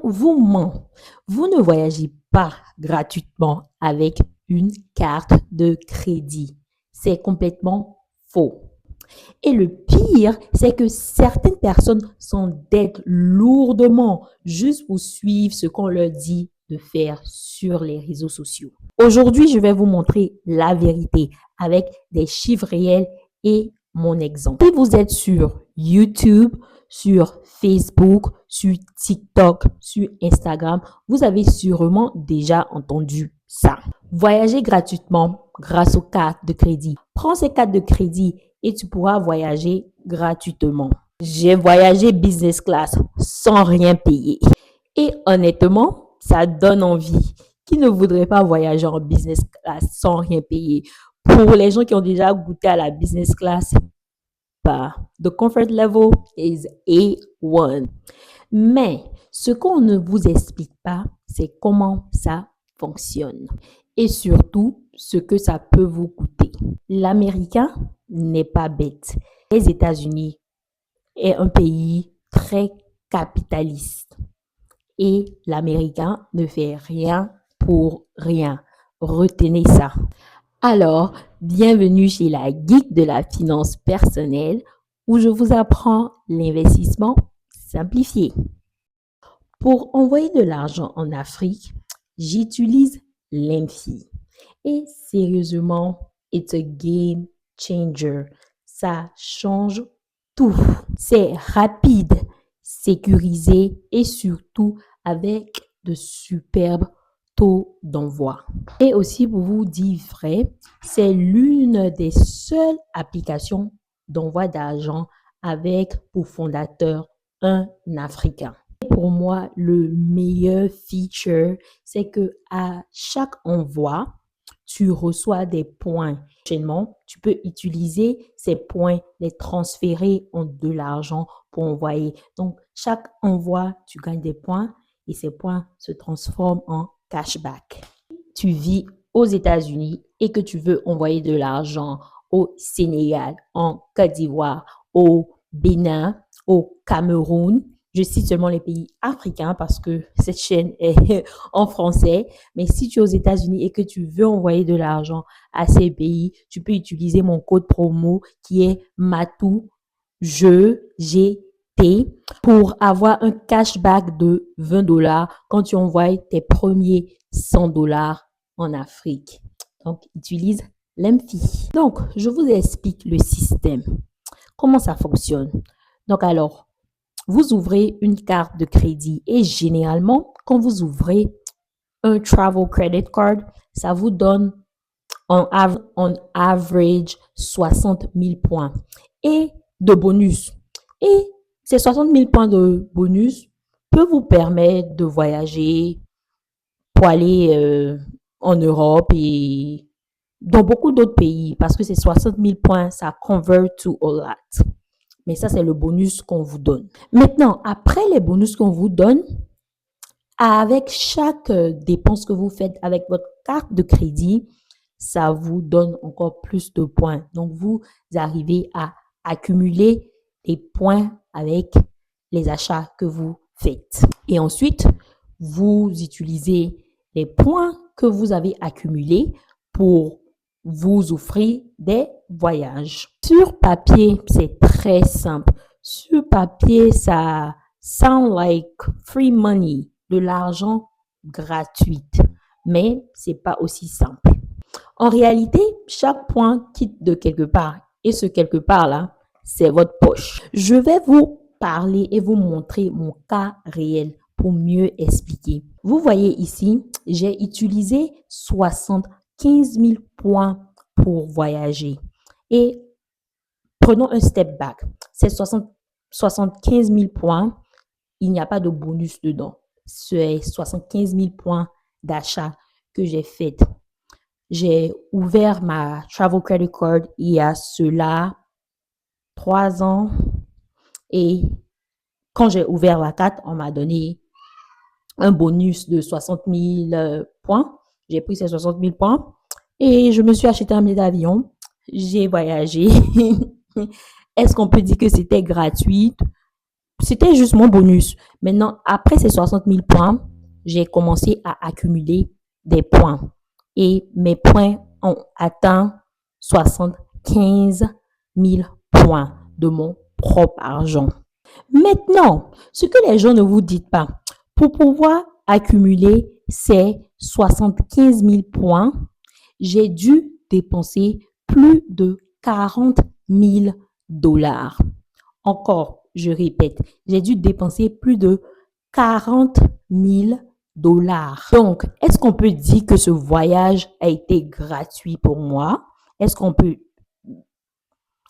vous ment. Vous ne voyagez pas gratuitement avec une carte de crédit. C'est complètement faux. Et le pire, c'est que certaines personnes s'endettent lourdement juste pour suivre ce qu'on leur dit de faire sur les réseaux sociaux. Aujourd'hui, je vais vous montrer la vérité avec des chiffres réels et mon exemple. Si vous êtes sur YouTube, sur Facebook, sur TikTok, sur Instagram, vous avez sûrement déjà entendu ça. Voyager gratuitement grâce aux cartes de crédit. Prends ces cartes de crédit et tu pourras voyager gratuitement. J'ai voyagé business class sans rien payer. Et honnêtement, ça donne envie. Qui ne voudrait pas voyager en business class sans rien payer? Pour les gens qui ont déjà goûté à la business class, the comfort level is A1. Mais ce qu'on ne vous explique pas, c'est comment ça fonctionne. Et surtout, ce que ça peut vous coûter. L'Américain n'est pas bête. Les États-Unis est un pays très capitaliste. Et l'Américain ne fait rien pour rien. Retenez ça. Alors, bienvenue chez la Geek de la finance personnelle où je vous apprends l'investissement simplifié. Pour envoyer de l'argent en Afrique, j'utilise l'Emfi. Et sérieusement, it's a game changer. Ça change tout. C'est rapide, sécurisé et surtout avec de superbes taux d'envoi. Et aussi, pour vous dire vrai, c'est l'une des seules applications d'envoi d'argent avec pour fondateur un Africain. Pour moi, le meilleur feature, c'est que à chaque envoi, tu reçois des points. Prochainement, tu peux utiliser ces points, les transférer en de l'argent pour envoyer. Donc, chaque envoi, tu gagnes des points et ces points se transforment en cashback. Tu vis aux États-Unis et que tu veux envoyer de l'argent au Sénégal, en Côte d'Ivoire, au Bénin, au Cameroun. Je cite seulement les pays africains parce que cette chaîne est en français. Mais si tu es aux États-Unis et que tu veux envoyer de l'argent à ces pays, tu peux utiliser mon code promo qui est MATOU, pour avoir un cashback de $20 quand tu envoies tes premiers $100 en Afrique. Donc, utilise l'Emfi. Donc, je vous explique le système. Comment ça fonctionne? Donc, alors, vous ouvrez une carte de crédit et généralement, quand vous ouvrez un travel credit card, ça vous donne en average 60 000 points et de bonus. Et ces 60 000 points de bonus peuvent vous permettre de voyager pour aller en Europe et dans beaucoup d'autres pays parce que ces 60 000 points, ça convert to a lot. Mais ça, c'est le bonus qu'on vous donne. Maintenant, après les bonus qu'on vous donne, avec chaque dépense que vous faites avec votre carte de crédit, ça vous donne encore plus de points. Donc, vous arrivez à accumuler des points avec les achats que vous faites. Et ensuite, vous utilisez les points que vous avez accumulés pour vous offrir des voyages. Sur papier, c'est très simple. Sur papier, ça sound like free money, de l'argent gratuit, mais c'est pas aussi simple. En réalité, chaque point quitte de quelque part et ce quelque part là, c'est votre poche. Je vais vous parler et vous montrer mon cas réel pour mieux expliquer. Vous voyez ici, j'ai utilisé 75 000 points pour voyager. Et prenons un step back. Ces 75 000 points, il n'y a pas de bonus dedans. C'est 75 000 points d'achat que j'ai fait. J'ai ouvert ma Travel Credit Card il y a cela 3 ans. Et quand j'ai ouvert la carte, on m'a donné un bonus de 60 000 points. J'ai pris ces 60 000 points et je me suis acheté un billet d'avion. J'ai voyagé. Est-ce qu'on peut dire que c'était gratuit? c'était juste mon bonus. Maintenant, après ces 60 000 points, j'ai commencé à accumuler des points. Et mes points ont atteint 75 000 points de mon propre argent. Maintenant, ce que les gens ne vous disent pas, pour pouvoir accumuler ces 75 000 points, j'ai dû dépenser plus de 40 000 dollars. Encore, je répète, j'ai dû dépenser plus de 40 000 dollars. Donc, est-ce qu'on peut dire que ce voyage a été gratuit pour moi? Est-ce qu'on peut...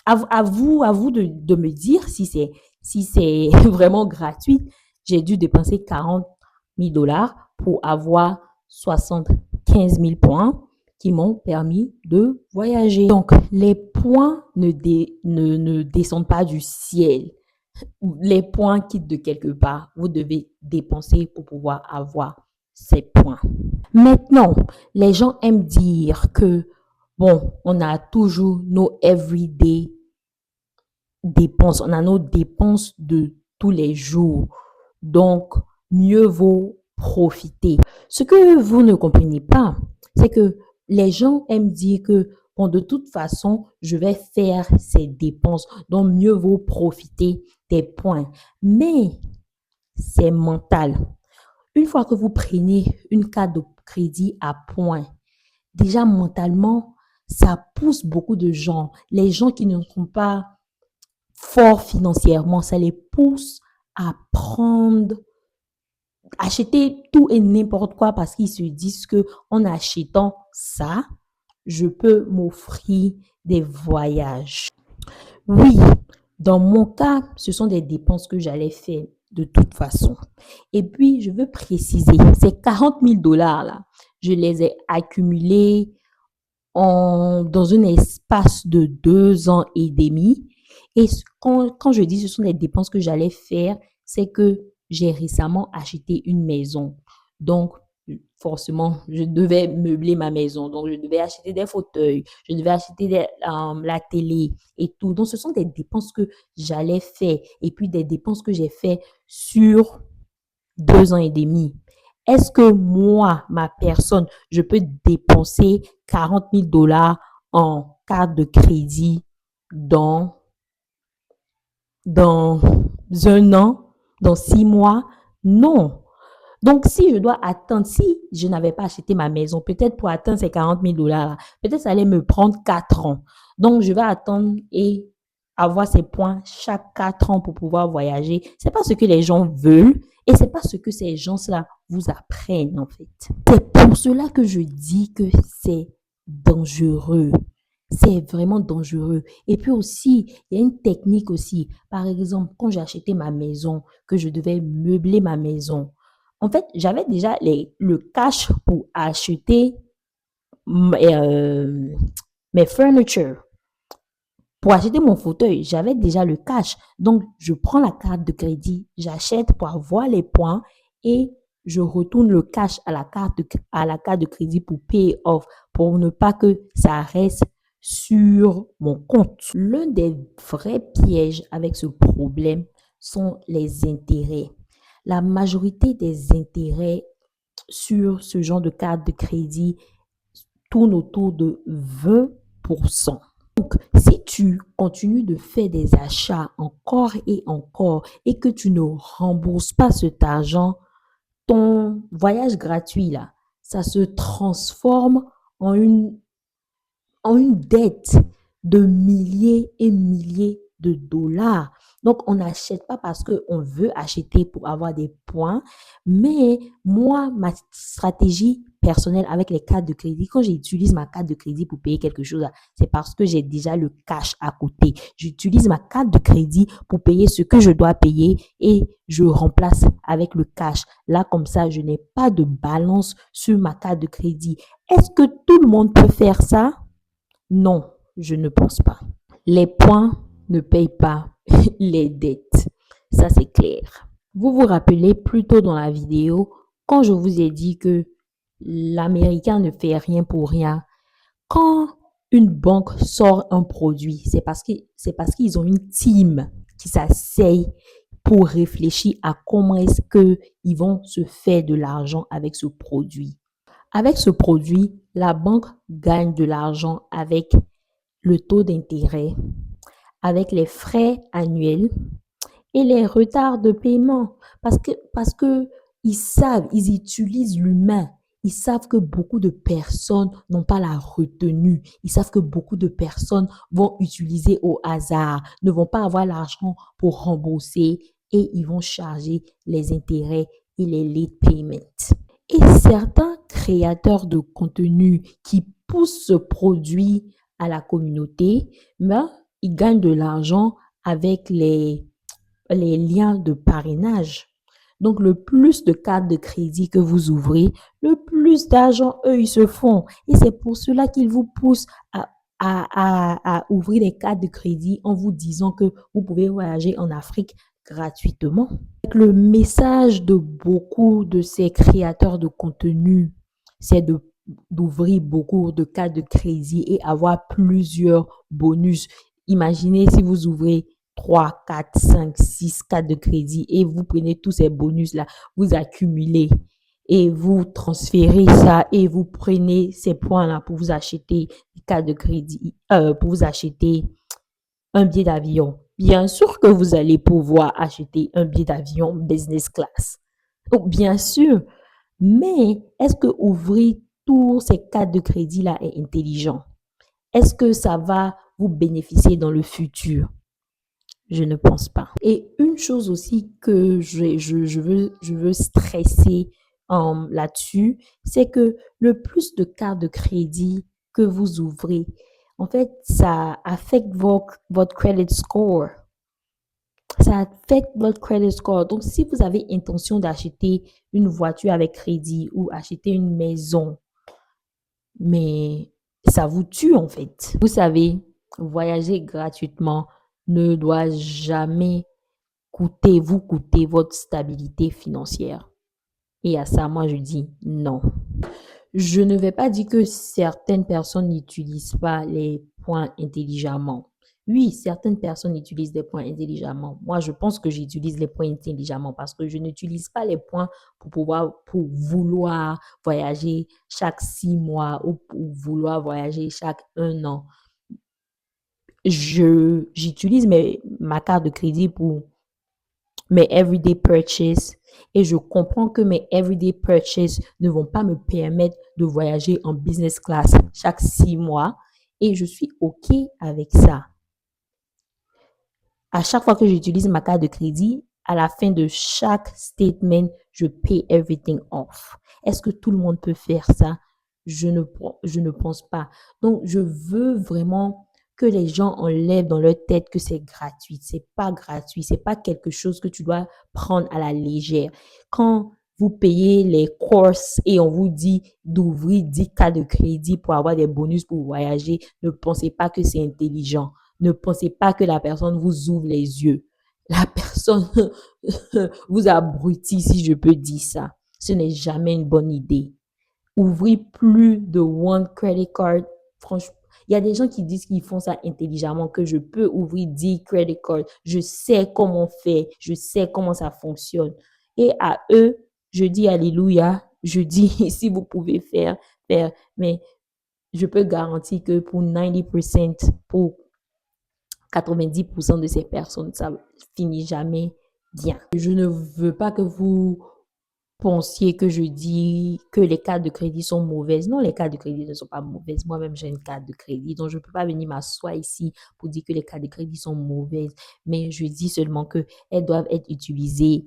À vous de me dire si c'est vraiment gratuit. J'ai dû dépenser 40 000 dollars pour avoir 75 000 points qui m'ont permis de voyager. Donc, les points ne descendent pas du ciel. Les points quittent de quelque part. Vous devez dépenser pour pouvoir avoir ces points. Maintenant, les gens aiment dire que, bon, on a toujours nos everyday dépenses. On a nos dépenses de tous les jours. Donc, mieux vaut profiter. Ce que vous ne comprenez pas, c'est que les gens aiment dire que, bon, de toute façon, je vais faire ces dépenses. Donc, mieux vaut profiter des points. Mais c'est mental. Une fois que vous prenez une carte de crédit à points, déjà mentalement, ça pousse beaucoup de gens. Les gens qui ne sont pas forts financièrement, ça les pousse à acheter tout et n'importe quoi parce qu'ils se disent que en achetant ça, je peux m'offrir des voyages. Oui, dans mon cas, ce sont des dépenses que j'allais faire de toute façon. Et puis, je veux préciser, ces 40 000 dollars là, je les ai accumulés dans un espace de 2 ans et demi. Et quand je dis ce sont des dépenses que j'allais faire, c'est que j'ai récemment acheté une maison. Donc, forcément, je devais meubler ma maison. Donc, je devais acheter des fauteuils, je devais acheter la télé et tout. Donc, ce sont des dépenses que j'allais faire et puis des dépenses que j'ai fait sur 2 ans et demi. Est-ce que moi, ma personne, je peux dépenser 40 000 dollars en carte de crédit dans, dans un an, dans 6 mois? Non. Donc, si je dois attendre, si je n'avais pas acheté ma maison, peut-être pour atteindre ces 40 000 dollars, peut-être ça allait me prendre 4 ans. Donc, je vais attendre et avoir ces points chaque 4 ans pour pouvoir voyager. C'est pas ce que les gens veulent et c'est pas ce que ces gens-là vous apprennent, en fait. C'est pour cela que je dis que c'est dangereux. C'est vraiment dangereux. Et puis aussi, il y a une technique aussi. Par exemple, quand j'ai acheté ma maison, que je devais meubler ma maison, en fait, j'avais déjà le cash pour acheter mes furnitures. Pour acheter mon fauteuil, j'avais déjà le cash. Donc, je prends la carte de crédit, j'achète pour avoir les points et je retourne le cash à la carte de crédit pour pay off, pour ne pas que ça reste sur mon compte. L'un des vrais pièges avec ce problème sont les intérêts. La majorité des intérêts sur ce genre de carte de crédit tournent autour de 20%. Donc, si tu continues de faire des achats encore et que tu ne rembourses pas cet argent, ton voyage gratuit, là, ça se transforme en une dette de milliers et milliers de dollars. Donc, on n'achète pas parce qu'on veut acheter pour avoir des points. Mais moi, ma stratégie personnelle avec les cartes de crédit, quand j'utilise ma carte de crédit pour payer quelque chose, c'est parce que j'ai déjà le cash à côté. J'utilise ma carte de crédit pour payer ce que je dois payer et je remplace avec le cash. Là, comme ça, je n'ai pas de balance sur ma carte de crédit. Est-ce que tout le monde peut faire ça? Non, je ne pense pas. Les points ne payent pas les dettes. Ça, c'est clair. Vous vous rappelez plus tôt dans la vidéo, quand je vous ai dit que l'Américain ne fait rien pour rien. Quand une banque sort un produit, c'est parce qu'ils ont une team qui s'asseye pour réfléchir à comment est-ce qu'ils vont se faire de l'argent avec ce produit. Avec ce produit, la banque gagne de l'argent avec le taux d'intérêt, avec les frais annuels et les retards de paiement parce que ils savent, ils utilisent l'humain. Ils savent que beaucoup de personnes n'ont pas la retenue. Ils savent que beaucoup de personnes vont utiliser au hasard, ne vont pas avoir l'argent pour rembourser et ils vont charger les intérêts et les late payments. Et certains créateurs de contenu qui poussent ce produit à la communauté, ben, ils gagnent de l'argent avec les liens de parrainage. Donc, le plus de cartes de crédit que vous ouvrez, le plus d'argent eux, ils se font. Et c'est pour cela qu'ils vous poussent à ouvrir des cartes de crédit en vous disant que vous pouvez voyager en Afrique gratuitement. Le message de beaucoup de ces créateurs de contenu, c'est d'ouvrir beaucoup de cartes de crédit et avoir plusieurs bonus. Imaginez si vous ouvrez 3, 4, 5, 6 cartes de crédit et vous prenez tous ces bonus-là, vous accumulez et vous transférez ça et vous prenez ces points-là pour vous acheter des cartes de crédit, pour vous acheter un billet d'avion. Bien sûr que vous allez pouvoir acheter un billet d'avion business class. Donc, bien sûr, mais est-ce que ouvrir tous ces cartes de crédit-là est intelligent? Est-ce que ça va vous bénéficier dans le futur? Je ne pense pas. Et une chose aussi que je veux stresser là-dessus, c'est que le plus de cartes de crédit que vous ouvrez, en fait, ça affecte votre credit score. Ça affecte votre credit score. Donc, si vous avez intention d'acheter une voiture avec crédit ou acheter une maison, mais ça vous tue en fait. Vous savez, voyager gratuitement ne doit jamais vous coûter votre stabilité financière. Et à ça, moi, je dis non. Je ne vais pas dire que certaines personnes n'utilisent pas les points intelligemment. Oui, certaines personnes utilisent des points intelligemment. Moi, je pense que j'utilise les points intelligemment parce que je n'utilise pas les points pour vouloir voyager chaque 6 mois ou pour vouloir voyager chaque 1 an. J'utilise ma carte de crédit pour mes everyday purchases et je comprends que mes everyday purchases ne vont pas me permettre de voyager en business class chaque 6 mois et je suis OK avec ça. À chaque fois que j'utilise ma carte de crédit, à la fin de chaque statement, je pay everything off. Est-ce que tout le monde peut faire ça? Je ne pense pas. Donc, je veux vraiment que les gens enlèvent dans leur tête que c'est gratuit. C'est pas gratuit. C'est pas quelque chose que tu dois prendre à la légère. Quand vous payez les courses et on vous dit d'ouvrir 10 cartes de crédit pour avoir des bonus pour voyager, ne pensez pas que c'est intelligent. Ne pensez pas que la personne vous ouvre les yeux. La personne vous abrutit, si je peux dire ça. Ce n'est jamais une bonne idée. Ouvrir plus de one credit card, franchement, il y a des gens qui disent qu'ils font ça intelligemment, que je peux ouvrir 10 credit cards. Je sais comment faire, je sais comment ça fonctionne. Et à eux, je dis alléluia, je dis si vous pouvez faire, mais je peux garantir que pour 90%, pour 90% de ces personnes, ça finit jamais bien. Je ne veux pas que vous pensiez que je dis que les cartes de crédit sont mauvaises. Non, les cartes de crédit ne sont pas mauvaises. Moi-même, j'ai une carte de crédit, donc je ne peux pas venir m'asseoir ici pour dire que les cartes de crédit sont mauvaises. Mais je dis seulement qu'elles doivent être utilisées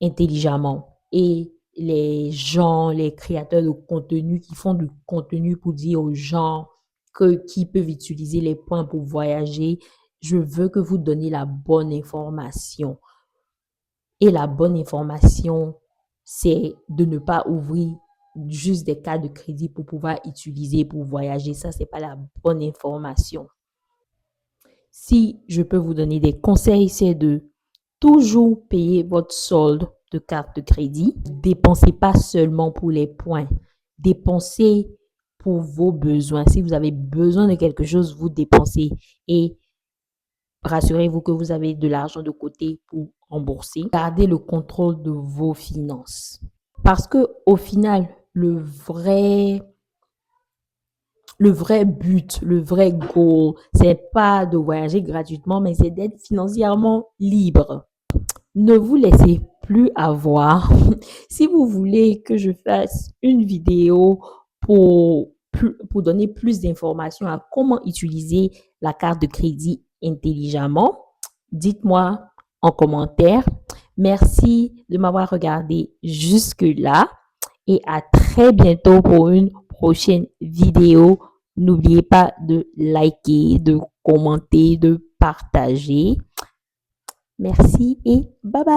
intelligemment. Et les gens, les créateurs de contenu qui font du contenu pour dire aux gens qui peuvent utiliser les points pour voyager, je veux que vous donniez la bonne information. Et la bonne information, c'est de ne pas ouvrir juste des cartes de crédit pour pouvoir utiliser pour voyager. Ça, c'est pas la bonne information. Si je peux vous donner des conseils, c'est de toujours payer votre solde de carte de crédit. Dépensez pas seulement pour les points. Dépensez pour vos besoins. Si vous avez besoin de quelque chose, vous dépensez et rassurez-vous que vous avez de l'argent de côté pour rembourser. Gardez le contrôle de vos finances. Parce que au final, le vrai but, le vrai goal, c'est pas de voyager gratuitement, mais c'est d'être financièrement libre. Ne vous laissez plus avoir. Si vous voulez que je fasse une vidéo pour donner plus d'informations à comment utiliser la carte de crédit intelligemment, dites-moi en commentaire. Merci de m'avoir regardé jusque-là et à très bientôt pour une prochaine vidéo. N'oubliez pas de liker, de commenter, de partager. Merci et bye bye.